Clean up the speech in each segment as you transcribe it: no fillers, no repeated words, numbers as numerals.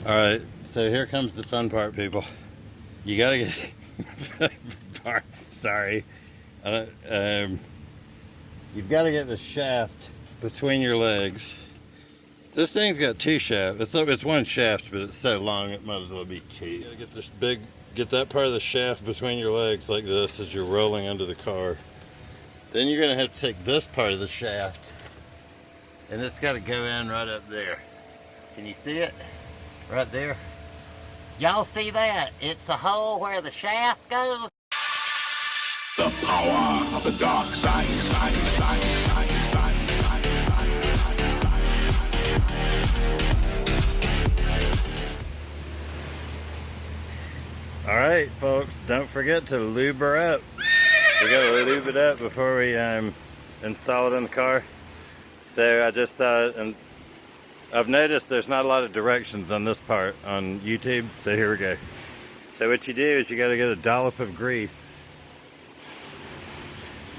Alright, so here comes the fun part, people. You gotta get... Sorry. You've got to get the shaft between your legs. This thing's got two shafts. It's one shaft, but it's so long it might as well be two. You gotta get that part of the shaft between your legs like this as you're rolling under the car. Then you're gonna have to take this part of the shaft, and it's got to go in right up there. Can you see it? Right there. Y'all see that? It's a hole where the shaft goes. The power of the dark side. Alright folks, don't forget to lube her up. We gotta lube it up before we install it in the car. So I just and I've noticed there's not a lot of directions on this part on YouTube, so here we go. So what you do is you gotta get a dollop of grease.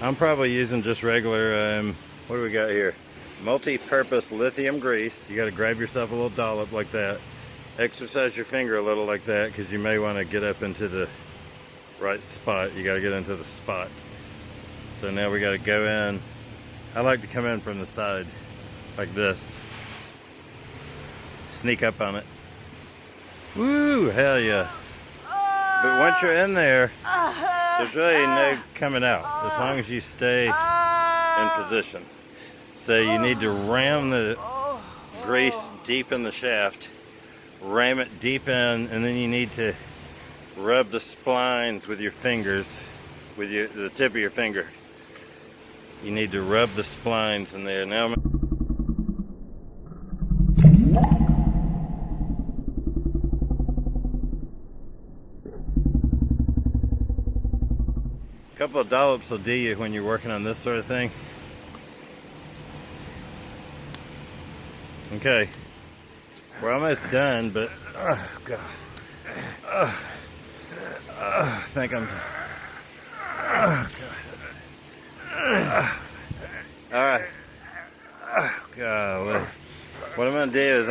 I'm probably using just regular, what do we got here? Multi-purpose lithium grease. You gotta grab yourself a little dollop like that. Exercise your finger a little like that, because you may want to get up into the right spot. You got to get into the spot. So now we got to go in. I like to come in from the side like this. Sneak up on it. Woo, hell yeah. But once you're in there, there's really no coming out as long as you stay in position. So you need to ram the grease deep in the shaft. Ram it deep in, and then you need to rub the splines with your fingers, with the tip of your finger. You need to rub the splines in there. Now, a couple of dollops will do you when you're working on this sort of thing. Okay. We're almost done, but oh god, I think I'm done. Oh god. All right. Oh god. What I'm gonna do is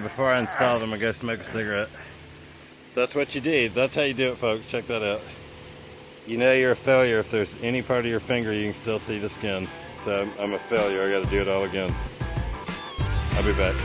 before I install it, I'm gonna go smoke a cigarette. That's what you do. That's how you do it, folks. Check that out. You know you're a failure if there's any part of your finger you can still see the skin. So I'm a failure. I got to do it all again. I'll be back.